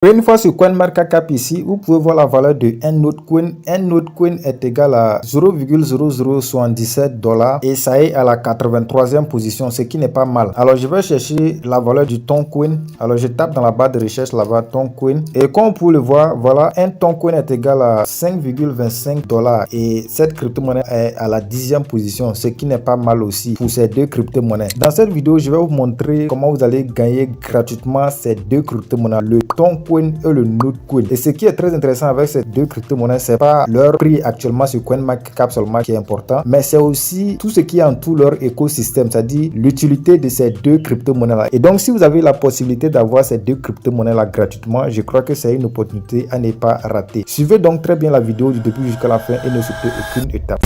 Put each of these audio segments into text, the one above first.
Une fois sur CoinMarketCap ici, vous pouvez voir la valeur de un autre coin. Un autre coin est égal à 0,0077 $ et ça est à la 83e position, ce qui n'est pas mal. Alors je vais chercher la valeur du Toncoin. Alors je tape dans la barre de recherche là-bas Toncoin et comme vous pouvez le voir, voilà, un Toncoin est égal à 5,25 $ et cette crypto-monnaie est à la 10e position, ce qui n'est pas mal aussi pour ces deux crypto-monnaies. Dans cette vidéo, je vais vous montrer comment vous allez gagner gratuitement ces deux crypto-monnaies, le Toncoin et le Notcoin. Et ce qui est très intéressant avec ces deux crypto-monnaies, c'est pas leur prix actuellement sur CoinMarketCap seulement qui est important, mais c'est aussi tout ce qui entoure leur écosystème, c'est-à-dire l'utilité de ces deux crypto-monnaies-là. Et donc, si vous avez la possibilité d'avoir ces deux crypto-monnaies-là gratuitement, je crois que c'est une opportunité à ne pas rater. Suivez donc très bien la vidéo du début jusqu'à la fin et ne sautez aucune étape.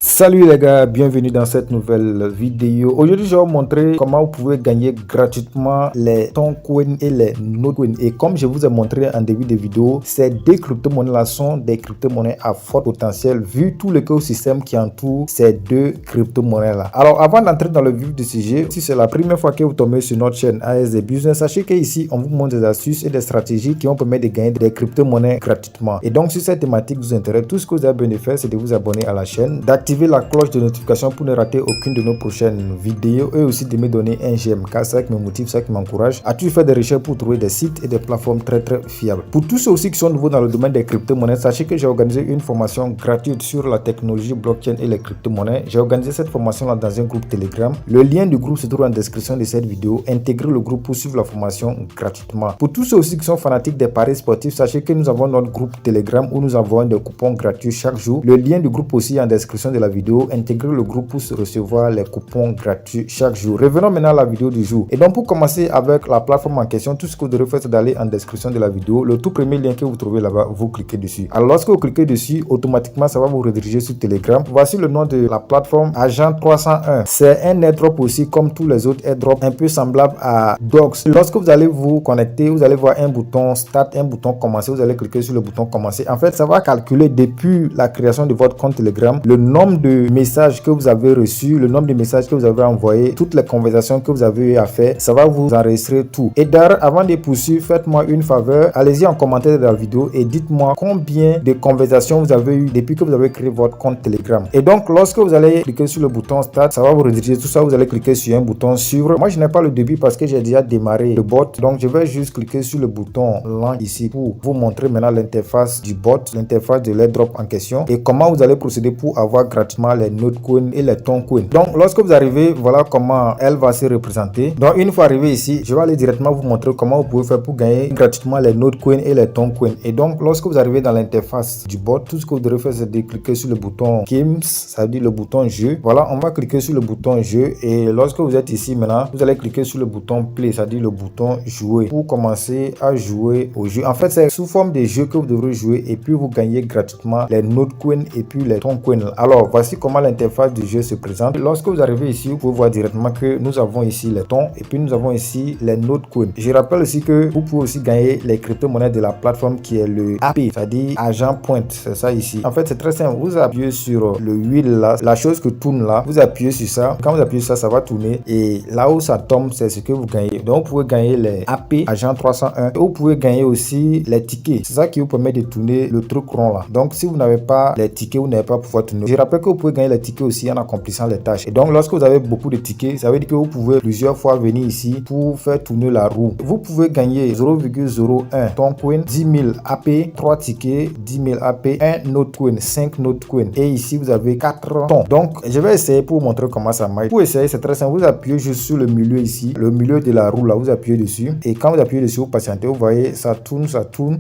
Salut les gars, bienvenue dans cette nouvelle vidéo. Aujourd'hui, je vais vous montrer comment vous pouvez gagner gratuitement les Toncoin et les Notcoin. Et comme je vous ai montré en début de vidéo, ces deux crypto-monnaies-là sont des crypto-monnaies à fort potentiel vu tout l'écosystème qui entoure ces deux crypto-monnaies-là. Alors, avant d'entrer dans le vif du sujet, si c'est la première fois que vous tombez sur notre chaîne ASD Business, sachez qu'ici, on vous montre des astuces et des stratégies qui vont permettre de gagner des crypto-monnaies gratuitement. Et donc, si cette thématique vous intéresse, tout ce que vous avez besoin de faire, c'est de vous abonner à la chaîne, d'activer la cloche de notification pour ne rater aucune de nos prochaines vidéos et aussi de me donner un j'aime car c'est ça qui me motive, c'est ça qui m'encourage à toujours faire des recherches pour trouver des sites et des plateformes très fiables. Pour tous ceux aussi qui sont nouveaux dans le domaine des crypto-monnaies, sachez que j'ai organisé une formation gratuite sur la technologie blockchain et les crypto-monnaies. J'ai organisé cette formation là dans un groupe Telegram. Le lien du groupe se trouve en description de cette vidéo. Intégrez le groupe pour suivre la formation gratuitement. Pour tous ceux aussi qui sont fanatiques des paris sportifs, sachez que nous avons notre groupe Telegram où nous avons des coupons gratuits chaque jour. Le lien du groupe aussi en description de la vidéo. Intégrez le groupe pour recevoir les coupons gratuits chaque jour. Revenons maintenant à la vidéo du jour. Et donc pour commencer avec la plateforme en question, tout ce que vous devez faire c'est d'aller en description de la vidéo. Le tout premier lien que vous trouvez là-bas, vous cliquez dessus. Alors lorsque vous cliquez dessus, automatiquement ça va vous rediriger sur Telegram. Voici le nom de la plateforme Agent 301. C'est un airdrop aussi comme tous les autres airdrops, un peu semblable à Docs. Lorsque vous allez vous connecter, vous allez voir un bouton Start, un bouton Commencer. Vous allez cliquer sur le bouton Commencer. En fait, ça va calculer depuis la création de votre compte Telegram le nombre de messages que vous avez reçus, le nombre de messages que vous avez envoyés, toutes les conversations que vous avez eu à faire. Ça va vous enregistrer tout. Et d'ailleurs, avant de poursuivre, faites-moi une faveur. Allez-y en commentaire de la vidéo et dites-moi combien de conversations vous avez eu depuis que vous avez créé votre compte Telegram. Et donc, lorsque vous allez cliquer sur le bouton Start, ça va vous rediriger tout ça. Vous allez cliquer sur un bouton Suivre. Moi, je n'ai pas le début parce que j'ai déjà démarré le bot. Donc, je vais juste cliquer sur le bouton Launch ici pour vous montrer maintenant l'interface du bot, l'interface de l'airdrop en question et comment vous allez procéder pour avoir gratuitement les Notcoin et les Toncoin. Donc lorsque vous arrivez, voilà comment elle va se représenter. Donc une fois arrivé ici, je vais aller directement vous montrer comment vous pouvez faire pour gagner gratuitement les Notcoin et les Toncoin. Et donc lorsque vous arrivez dans l'interface du bot, tout ce que vous devez faire c'est de cliquer sur le bouton Games, ça veut dire le bouton jeu. Voilà, on va cliquer sur le bouton jeu et lorsque vous êtes ici maintenant, vous allez cliquer sur le bouton Play, ça veut dire le bouton jouer pour commencer à jouer au jeu. En fait, c'est sous forme de jeu que vous devrez jouer et puis vous gagnez gratuitement les Notcoin et puis les Toncoin. Alors voici comment l'interface du jeu se présente. Lorsque vous arrivez ici, vous pouvez voir directement que nous avons ici les tons et puis nous avons ici les Notcoin. Je rappelle aussi que vous pouvez aussi gagner les crypto-monnaies de la plateforme qui est le AP, c'est-à-dire Agent Point. C'est ça ici. En fait, c'est très simple. Vous appuyez sur le wheel là, la chose que tourne là, vous appuyez sur ça. Quand vous appuyez sur ça, ça va tourner et là où ça tombe, c'est ce que vous gagnez. Donc, vous pouvez gagner les AP Agent 301 et vous pouvez gagner aussi les tickets. C'est ça qui vous permet de tourner le truc rond là. Donc, si vous n'avez pas les tickets, vous n'allez pas pouvoir tourner. Je rappelle que vous pouvez gagner les tickets aussi en accomplissant les tâches. Et donc, lorsque vous avez beaucoup de tickets, ça veut dire que vous pouvez plusieurs fois venir ici pour faire tourner la roue. Vous pouvez gagner 0,01 Toncoin, 10 000 AP, 3 tickets, 10 000 AP, 1 Notcoin, 5 Notcoin. Et ici, vous avez 4 tons. Donc, je vais essayer pour vous montrer comment ça marche. Pour essayer, c'est très simple. Vous appuyez juste sur le milieu ici, le milieu de la roue là, vous appuyez dessus. Et quand vous appuyez dessus, vous patientez, vous voyez, ça tourne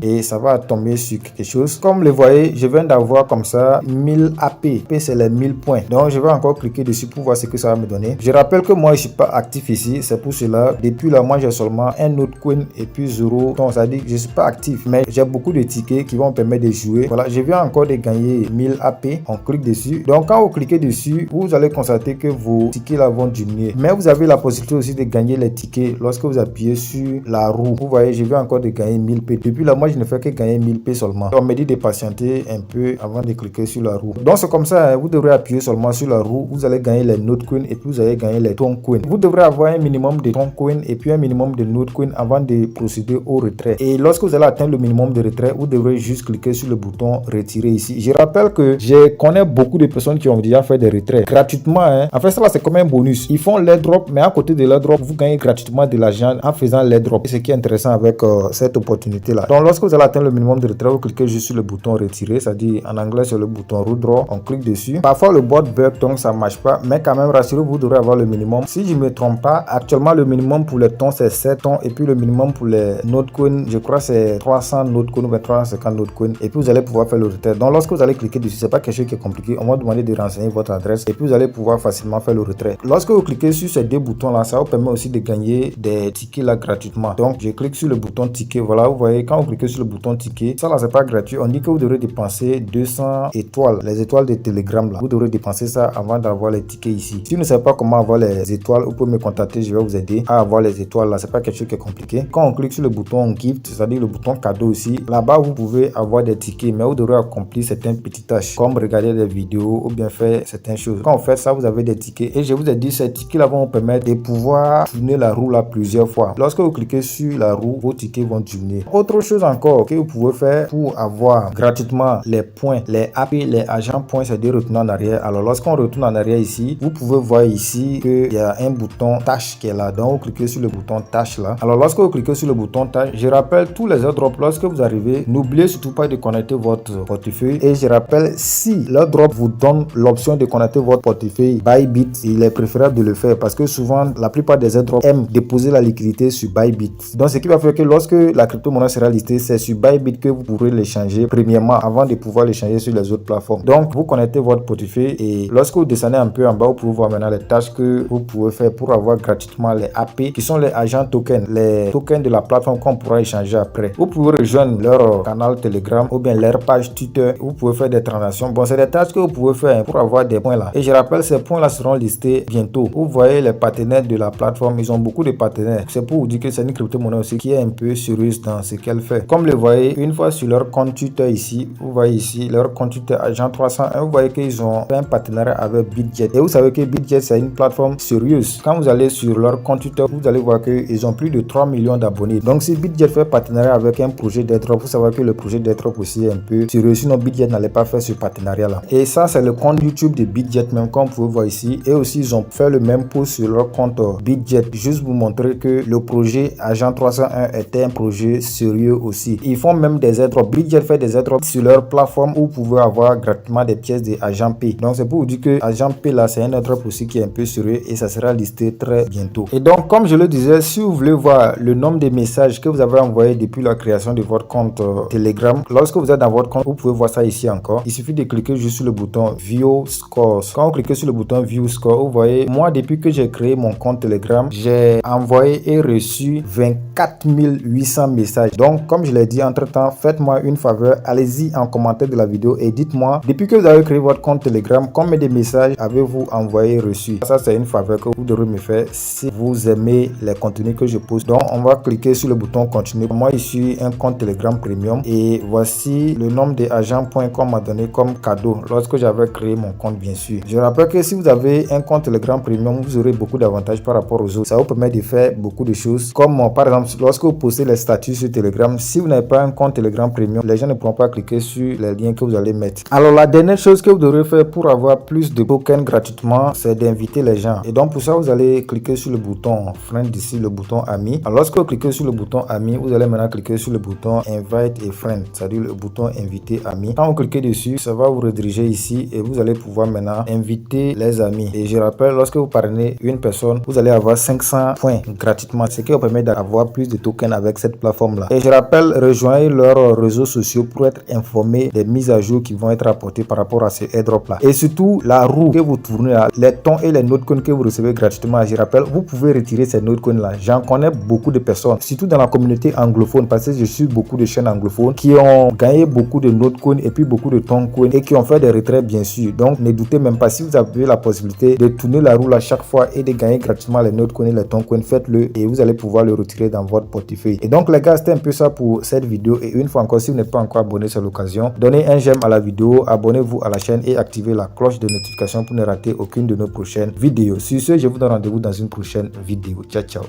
et ça va tomber sur quelque chose. Comme vous le voyez, je viens d'avoir comme ça 1000 AP. C'est les 1000 points. Donc je vais encore cliquer dessus pour voir ce que ça va me donner. Je rappelle que moi je suis pas actif ici, c'est pour cela. Depuis là, moi j'ai seulement un Notecoin et puis 0. Donc ça dit que je suis pas actif, mais j'ai beaucoup de tickets qui vont me permettre de jouer. Voilà, je viens encore de gagner 1000 AP. On clique dessus. Donc quand vous cliquez dessus, vous allez constater que vos tickets là vont diminuer. Mais vous avez la possibilité aussi de gagner les tickets lorsque vous appuyez sur la roue. Vous voyez, je viens encore de gagner 1000 P. Depuis là, moi je ne fais que gagner 1000 P seulement. On me dit de patienter un peu avant de cliquer sur la roue. Donc c'est comme ça, hein, vous devrez appuyer seulement sur la roue. Vous allez gagner les Notecoin et puis vous allez gagner les Toncoin. Vous devrez avoir un minimum de Toncoin et puis un minimum de Notecoin avant de procéder au retrait. Et lorsque vous allez atteindre le minimum de retrait, vous devrez juste cliquer sur le bouton retirer ici. Je rappelle que je connais beaucoup de personnes qui ont déjà fait des retraits gratuitement. Hein. En fait, ça c'est comme un bonus. Ils font l'airdrop, mais à côté de l'airdrop, vous gagnez gratuitement de l'argent en faisant l'airdrop. C'est ce qui est intéressant avec cette opportunité-là. Donc, lorsque vous allez atteindre le minimum de retrait, vous cliquez juste sur le bouton retirer, c'est-à-dire en anglais c'est le bouton redraw. On clique dessus. Parfois le bot bug, donc ça marche pas, mais quand même rassurez-vous, vous devrez avoir le minimum. Si je me trompe pas, actuellement le minimum pour les tons c'est 7 tons et puis le minimum pour les Notecoin, je crois c'est 300 Notecoin ou 350 Notecoin et puis vous allez pouvoir faire le retrait. Donc lorsque vous allez cliquer dessus, c'est pas quelque chose qui est compliqué. On va demander de renseigner votre adresse et puis vous allez pouvoir facilement faire le retrait. Lorsque vous cliquez sur ces deux boutons là, ça vous permet aussi de gagner des tickets là gratuitement. Donc je clique sur le bouton ticket. Voilà, vous voyez quand vous cliquez sur le bouton ticket, ça là c'est pas gratuit. On dit que vous devrez dépenser 200 étoiles, les étoiles de Telegram là. Vous devrez dépenser ça avant d'avoir les tickets ici. Si vous ne savez pas comment avoir les étoiles, vous pouvez me contacter, je vais vous aider à avoir les étoiles là. C'est pas quelque chose qui est compliqué. Quand on clique sur le bouton gift, c'est-à-dire le bouton cadeau aussi, là-bas vous pouvez avoir des tickets, mais vous devrez accomplir certaines petites tâches comme regarder des vidéos ou bien faire certaines choses. Quand vous faites ça, vous avez des tickets et je vous ai dit ces tickets là vont vous permettre de pouvoir tourner la roue là plusieurs fois. Lorsque vous cliquez sur la roue, vos tickets vont diminuer. Autre chose encore que vous pouvez faire pour avoir gratuitement les points, les AP, les agents points, c'est de retourner en arrière. Alors lorsqu'on retourne en arrière ici, vous pouvez voir ici qu'il y a un bouton tâche qui est là. Donc vous cliquez sur le bouton tâche là. Alors lorsque vous cliquez sur le bouton tâche, je rappelle tous les airdrops, lorsque vous arrivez, n'oubliez surtout pas de connecter votre portefeuille. Et je rappelle, si l'airdrop vous donne l'option de connecter votre portefeuille Bybit, il est préférable de le faire parce que souvent la plupart des airdrops aiment déposer la liquidité sur Bybit. Donc ce qui va faire que lorsque la crypto-monnaie sera listée, c'est sur Bybit que vous pourrez l'échanger premièrement avant de pouvoir l'échanger sur les autres plateformes. Donc vous connectez votre portefeuille et lorsque vous descendez un peu en bas, vous pouvez voir maintenant les tâches que vous pouvez faire pour avoir gratuitement les AP qui sont les agents tokens, les tokens de la plateforme qu'on pourra échanger après. Vous pouvez rejoindre leur canal Telegram ou bien leur page Twitter. Vous pouvez faire des transactions. Bon, c'est des tâches que vous pouvez faire pour avoir des points là. Et je rappelle, ces points là seront listés bientôt. Vous voyez les partenaires de la plateforme, ils ont beaucoup de partenaires. C'est pour vous dire que c'est une crypto-monnaie aussi qui est un peu sérieuse dans ce qu'elle fait. Comme le voyez, une fois sur leur compte Twitter ici, vous voyez ici leur compte Twitter agent 301, vous voyez qu'ils ont fait un partenariat avec BitJet. Et vous savez que BitJet c'est une plateforme sérieuse. Quand vous allez sur leur compte Twitter, vous allez voir qu'ils ont plus de 3 millions d'abonnés. Donc si BitJet fait partenariat avec un projet d'airdrop, vous savez que le projet d'airdrop aussi est un peu sérieux. Sinon BitJet n'allait pas faire ce partenariat là. Et ça c'est le compte YouTube de BitJet même comme vous pouvez voir ici. Et aussi ils ont fait le même post sur leur compte BitJet. Juste vous montrer que le projet Agent 301 était un projet sérieux aussi. Ils font même des airdrops. BitJet fait des airdrops sur leur plateforme où vous pouvez avoir gratuitement des pièces de Agent P. Donc c'est pour vous dire que Agent P là c'est un airdrop aussi qui est un peu sérieux et ça sera listé très bientôt. Et donc comme je le disais, si vous voulez voir le nombre de messages que vous avez envoyés depuis la création de votre compte Telegram, lorsque vous êtes dans votre compte, vous pouvez voir ça ici encore. Il suffit de cliquer juste sur le bouton View Scores. Quand vous cliquez sur le bouton View Score, vous voyez, moi depuis que j'ai créé mon compte Telegram, j'ai envoyé et reçu 24 800 messages. Donc comme je l'ai dit entre temps, faites-moi une faveur, allez-y en commentaire de la vidéo et dites-moi depuis que vous avez créé votre compte Telegram, combien de messages avez-vous envoyé reçu. Ça c'est une faveur que vous devrez me faire si vous aimez les contenus que je poste. Donc on va cliquer sur le bouton continuer. Moi je suis un compte Telegram Premium et voici le nombre d'agents points qu'on m'a donné comme cadeau lorsque j'avais créé mon compte bien sûr. Je rappelle que si vous avez un compte Telegram Premium, vous aurez beaucoup d'avantages par rapport aux autres. Ça vous permet de faire beaucoup de choses comme par exemple lorsque vous postez les statuts sur Telegram, si vous n'avez pas un compte Telegram Premium, les gens ne pourront pas cliquer sur les liens que vous allez mettre. Alors la dernière chose que vous devrez faire pour avoir plus de tokens gratuitement, c'est d'inviter les gens. Et donc pour ça, vous allez cliquer sur le bouton friend ici, le bouton ami. Alors lorsque vous cliquez sur le bouton ami, vous allez maintenant cliquer sur le bouton invite a friend, c'est-à-dire le bouton inviter ami. Quand vous cliquez dessus, ça va vous rediriger ici et vous allez pouvoir maintenant inviter les amis. Et je rappelle, lorsque vous parrainez une personne, vous allez avoir 500 points gratuitement, ce qui vous permet d'avoir plus de tokens avec cette plateforme là. Et je rappelle, rejoignez leurs réseaux sociaux pour être informé des mises à jour qui vont être apportées par rapport à ces airdrops. airdrops là. Et surtout, la roue que vous tournez là, les tons et les Notecoin que vous recevez gratuitement, je rappelle, vous pouvez retirer ces Notecoin là. J'en connais beaucoup de personnes, surtout dans la communauté anglophone, parce que je suis beaucoup de chaînes anglophones qui ont gagné beaucoup de Notecoin et puis beaucoup de Toncoin et qui ont fait des retraits bien sûr. Donc ne doutez même pas, si vous avez la possibilité de tourner la roue à chaque fois et de gagner gratuitement les Notecoin et les Toncoin, faites-le et vous allez pouvoir le retirer dans votre portefeuille. Et donc les gars, c'était un peu ça pour cette vidéo. Et une fois encore, si vous n'êtes pas encore abonné, c'est l'occasion. Donnez un j'aime à la vidéo, abonnez-vous à la chaîne et activez la cloche de notification pour ne rater aucune de nos prochaines vidéos. Sur ce, je vous donne rendez-vous dans une prochaine vidéo. Ciao, ciao.